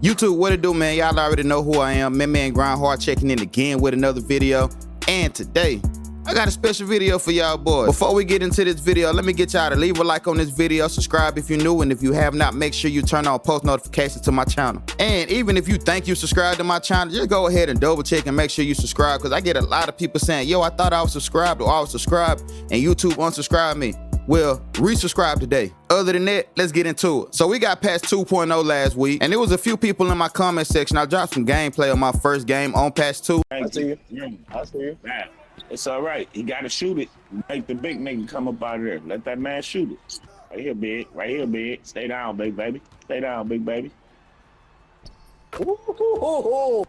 YouTube, what it do, man? Y'all already know who I am. ManMan GrindHard checking in again with another video. And today, I got a special video for y'all boys. Before we get into this video, let me get y'all to leave a like on this video, subscribe if you're new, and if you have not, make sure you turn on post notifications to my channel. And even if you think you subscribed to my channel, just go ahead and double check and make sure you subscribe, because I get a lot of people saying, yo, I thought I was subscribed or I was subscribed, and YouTube unsubscribed me. Well, resubscribe today. Other than that, let's get into it. So we got past 2.0 last week, and there was a few people in my comment section. I dropped some gameplay on my first game on patch 2. I see you. I see you. Man, it's all right. He got to shoot it. Make the big nigga come up out of there. Let that man shoot it. Right here, big. Right here, big. Stay down, big baby. Stay down, big baby. Ooh.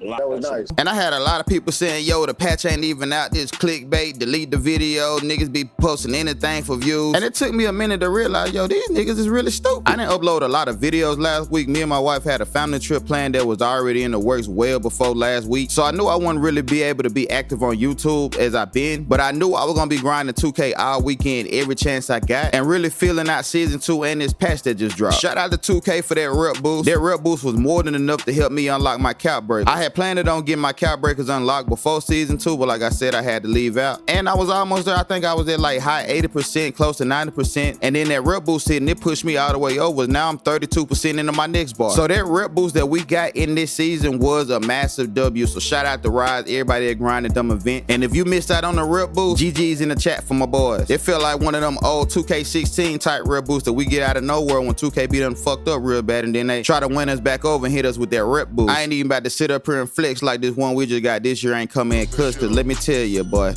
That was nice. And I had a lot of people saying, yo, the patch ain't even out, this clickbait, delete the video, niggas be posting anything for views. And it took me a minute to realize, yo, these niggas is really stupid. I didn't upload a lot of videos last week. Me and my wife had a family trip planned that was already in the works well before last week. So I knew I wouldn't really be able to be active on YouTube as I've been, but I knew I was gonna be grinding 2K all weekend every chance I got and really feeling out season 2 and this patch that just dropped. Shout out to 2K for that rep boost. That rep boost was more than enough to help me unlock my cap break. I had planned on getting my cap breakers unlocked before season 2, but like I said, I had to leave out. And I was almost there. I think I was at like high 80%, close to 90%. And then that rep boost hit and it pushed me all the way over. Now I'm 32% into my next bar. So that rep boost that we got in this season was a massive W. So shout out to Rise, everybody that grinded them event. And if you missed out on the rep boost, GG's in the chat for my boys. It felt like one of them old 2K16 type rep boosts that we get out of nowhere when 2K be done fucked up real bad, and then they try to win us back over and hit us with that rep boost. I ain't even about to sit up here and flex like this one we just got this year ain't coming in clutch, cause let me tell you, boy,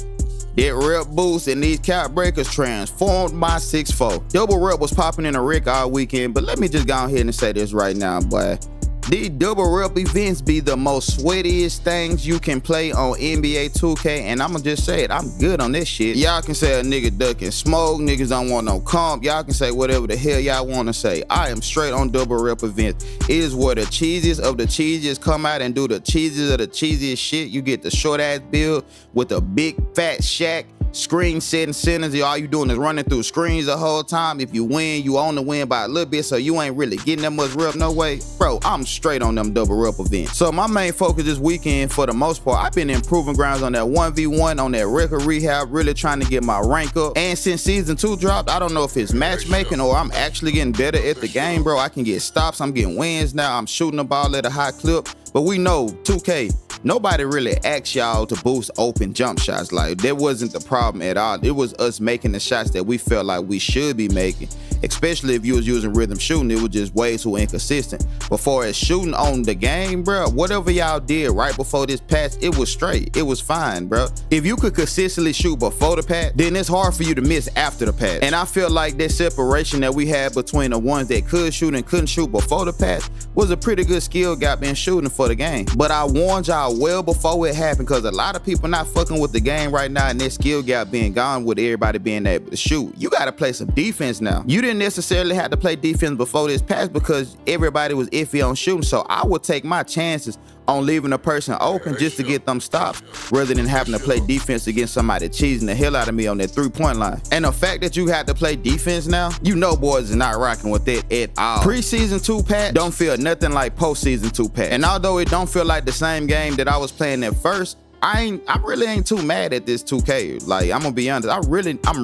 that rep boost and these cap breakers transformed my 6-4. Double rep was popping in a Rick all weekend, but let me just go ahead and say this right now, boy. These double rep events be the most sweatiest things you can play on NBA 2K, and I'ma just say it, I'm good on this shit. Y'all can say a nigga ducking smoke, niggas don't want no comp, y'all can say whatever the hell y'all wanna say. I am straight on double rep events. It is where the cheesiest of the cheesiest come out and do the cheesiest of the cheesiest shit. You get the short ass build with a big fat shack, screen setting centers. All you doing is running through screens the whole time. If you win, you own the win by a little bit, so you ain't really getting that much rep no way. Bro, I'm straight on them double rep events. So my main focus this weekend, for the most part, I've been improving grounds on that 1v1, on that record rehab, really trying to get my rank up. And since season 2 dropped, I don't know if it's matchmaking or I'm actually getting better at the game, bro. I can get stops, I'm getting wins now, I'm shooting the ball at a high clip. But we know 2K, nobody really asked y'all to boost open jump shots. Like, that wasn't the problem at all. It was us making the shots that we felt like we should be making, especially if you was using rhythm shooting. It was just way too inconsistent. Before as shooting on the game, bro, whatever y'all did right before this patch, it was straight. It was fine, bro. If you could consistently shoot before the patch, then it's hard for you to miss after the patch. And I feel like that separation that we had between the ones that could shoot and couldn't shoot before the patch was a pretty good skill gap in shooting for the game. But I warned y'all well before it happened, because a lot of people not fucking with the game right now, and that skill gap being gone with everybody being able to shoot. You got to play some defense now. You didn't necessarily have to play defense before this patch because everybody was iffy on shooting, so I would take my chances on leaving a person open just to get them stops, rather than having to play defense against somebody cheesing the hell out of me on that 3-point line. And the fact that you have to play defense now, you know boys is not rocking with that at all. Pre-season 2 patch don't feel nothing like post-season 2 patch. And although it don't feel like the same game that I was playing at first, I really ain't too mad at this 2K. Like, I'm gonna be honest, I'm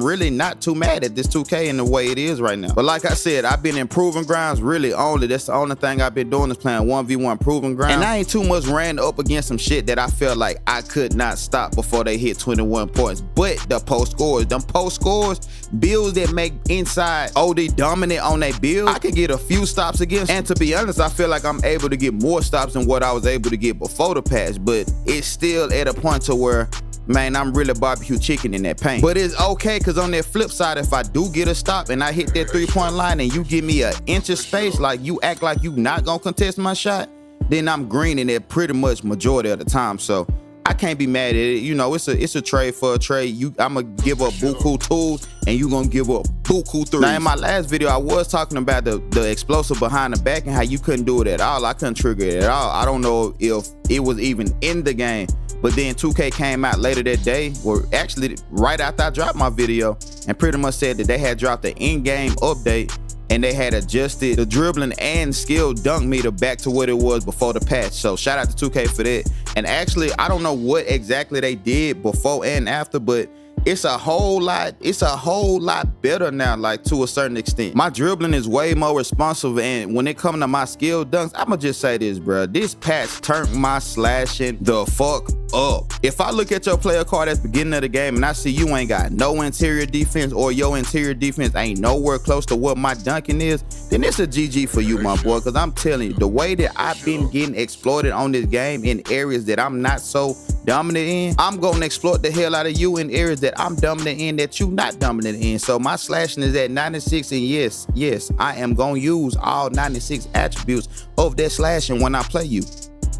really not too mad at this 2K in the way it is right now. But like I said, I've been improving grounds really only. That's the only thing I've been doing is playing 1v1 proving grounds. And I ain't too much ran up against some shit that I felt like I could not stop before they hit 21 points. But the post scores, them post scores, builds that make inside OD dominant on their build, I could get a few stops against. And to be honest, I feel like I'm able to get more stops than what I was able to get before the patch. But it's still at a point to where, man, I'm really barbecue chicken in that paint. But it's okay, because on that flip side, if I do get a stop and I hit that 3-point line and you give me an inch of space, like you act like you not gonna contest my shot, then I'm greening it pretty much majority of the time. So I can't be mad at it. You know, it's a trade for a trade. I'm gonna give up buku tools and you gonna give up buku threes. Now in my last video, I was talking about the explosive behind the back and how you couldn't do it at all. I couldn't trigger it at all. I don't know if it was even in the game. But then 2K came out later that day, or actually right after I dropped my video, and pretty much said that they had dropped the in-game update and they had adjusted the dribbling and skill dunk meter back to what it was before the patch. So shout out to 2K for that. And actually, I don't know what exactly they did before and after, but it's a whole lot better now, like to a certain extent. My dribbling is way more responsive, and when it comes to my skill dunks, I'ma just say this, bro. This patch turned my slashing the fuck up. If I look at your player card at the beginning of the game and I see you ain't got no interior defense, or your interior defense ain't nowhere close to what my dunking is, then it's a GG for you, my boy. Cause I'm telling you, the way that I've been getting exploited on this game in areas that I'm not so dominant in, I'm gonna exploit the hell out of you in areas that I'm dominant in that you not dominant in. So my slashing is at 96, and yes, I am gonna use all 96 attributes of that slashing when I play you.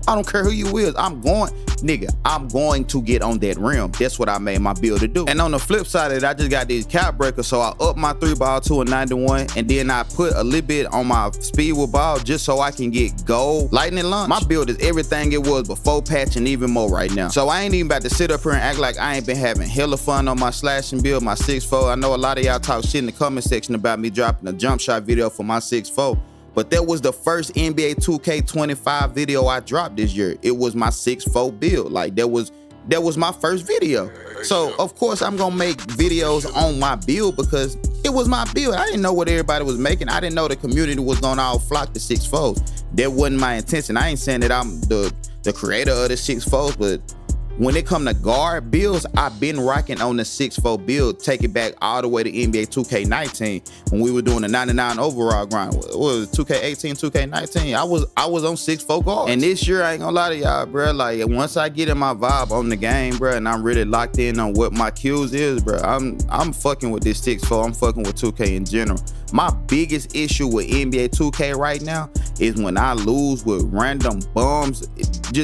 I don't care who you is. I'm going to get on that rim. That's what I made my build to do. And on the flip side of it, I just got these cap breakers, so I up my 3-ball to a 91, and then I put a little bit on my speed with ball just so I can get gold lightning launch. My build is everything it was before patch and even more right now. So I ain't even about to sit up here and act like I ain't been having hella fun on my slashing build, my 6'4". I know a lot of y'all talk shit in the comment section about me dropping a jump shot video for my 6'4". But that was the first NBA 2K25 video I dropped this year. It was my 6'4" build. Like that was my first video. So of course I'm gonna make videos on my build because it was my build. I didn't know what everybody was making. I didn't know the community was gonna all flock to 6'4s. That wasn't my intention. I ain't saying that I'm the creator of the 6'4s, but when it come to guard builds, I've been rocking on the 6'4" build, take it back all the way to NBA 2K19 when we were doing the 99 overall grind. What was it, 2K18, 2K19? I was on 6'4" guard. And this year, I ain't gonna lie to y'all, bro. Like once I get in my vibe on the game, bro, and I'm really locked in on what my kills is, bro, I'm fucking with this 6'4". I'm fucking with 2K in general. My biggest issue with NBA 2K right now is when I lose with random bums.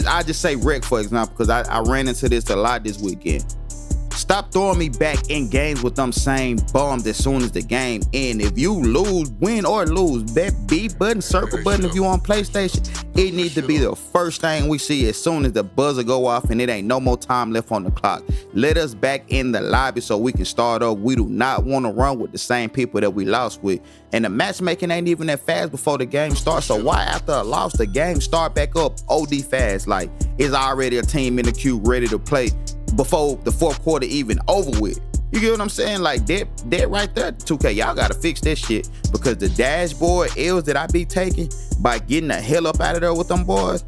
I just say Rec, for example, because I ran into this a lot this weekend. Stop throwing me back in games with them same bums as soon as the game end. If you lose, win or lose, that B button, circle button, if you on PlayStation, it needs to be the first thing we see as soon as the buzzer go off and it ain't no more time left on the clock. Let us back in the lobby so we can start over. We do not want to run with the same people that we lost with. And the matchmaking ain't even that fast before the game starts. So why after a loss, the game start back up OD fast? Like it's already a team in the queue ready to play before the fourth quarter even over with. You get what I'm saying? Like that right there, 2K, y'all gotta fix that shit, because the dashboard L's that I be taking by getting the hell up out of there with them boys,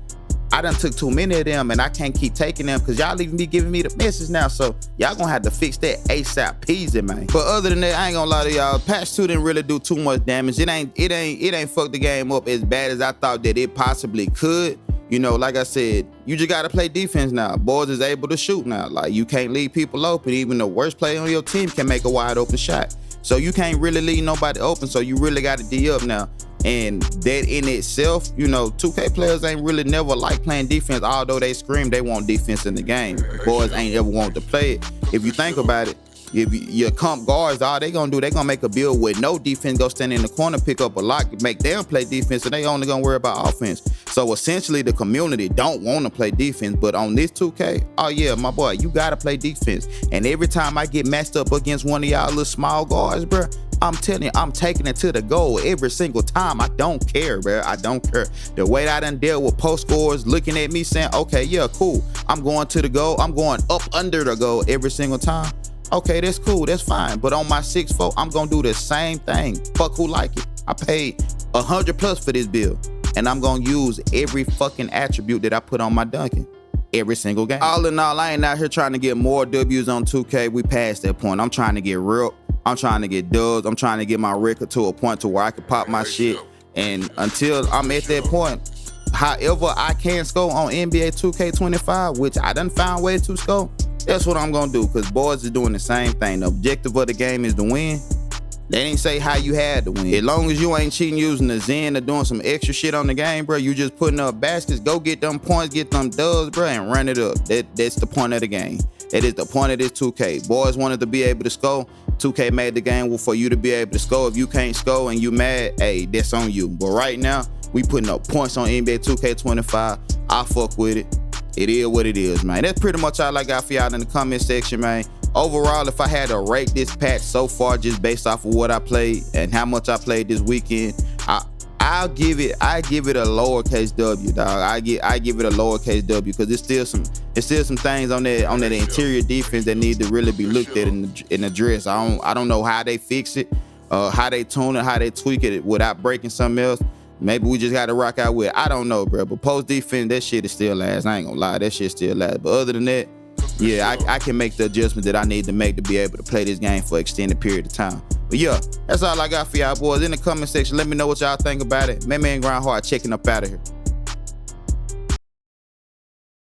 I done took too many of them and I can't keep taking them because y'all even be giving me the message now. So y'all gonna have to fix that ASAP peasy, man. But other than that, I ain't gonna lie to y'all, patch 2 didn't really do too much damage. It ain't fucked the game up as bad as I thought that it possibly could. You know, like I said, you just gotta play defense now. Boys is able to shoot now. Like you can't leave people open. Even the worst player on your team can make a wide open shot. So you can't really leave nobody open. So you really gotta D up now. And that in itself, you know, 2K players ain't really never like playing defense, although they scream they want defense in the game. Boys ain't ever want to play it. If you think about it, if your comp guards, all they gonna do, they gonna make a build with no defense, go stand in the corner, pick up a lock, make them play defense, and they only gonna worry about offense. So essentially the community don't wanna play defense, but on this 2K, oh yeah, my boy, you gotta play defense. And every time I get matched up against one of y'all little small guards, bro, I'm telling you, I'm taking it to the goal every single time. I don't care, bro. I don't care. The way I done dealt with post scores looking at me saying, okay, yeah, cool. I'm going to the goal. I'm going up under the goal every single time. Okay, that's cool. That's fine. But on my 6'4", I'm going to do the same thing. Fuck who like it. I paid 100+ for this build. And I'm going to use every fucking attribute that I put on my dunking every single game. All in all, I ain't out here trying to get more W's on 2K. We passed that point. I'm trying to get real. I'm trying to get dubs. I'm trying to get my record to a point to where I can pop my shit. And until I'm at that point, however I can score on NBA 2K25, which I done found ways to score, that's what I'm gonna do, because boys is doing the same thing. The objective of the game is to win. They didn't say how you had to win. As long as you ain't cheating using the Zen or doing some extra shit on the game, bro, you just putting up baskets, go get them points, get them dubs, bro, and run it up. That's the point of the game. That is the point of this 2K. Boys wanted to be able to score. 2K made the game for you to be able to score. If you can't score and you mad, hey, that's on you. But right now, we putting up points on NBA 2K25. I fuck with it. It is what it is, man. That's pretty much all I got for y'all in the comment section, man. overall, if I had to rate this patch so far just based off of what I played and how much I played this weekend, I give it a lowercase W, dog. I give it a lowercase W because it's still some things on that interior defense that need to really be looked at and addressed. I don't know how they fix it, how they tune it, how they tweak it without breaking something else. Maybe we just got to rock out with it. I don't know, bro. But post defense, that shit is still last. I ain't gonna lie, that shit still last. But other than that, yeah, I can make the adjustment that I need to make to be able to play this game for an extended period of time. But yeah, that's all I got for y'all boys. In the comment section, let me know what y'all think about it. ManMan GrindHard checking up out of here.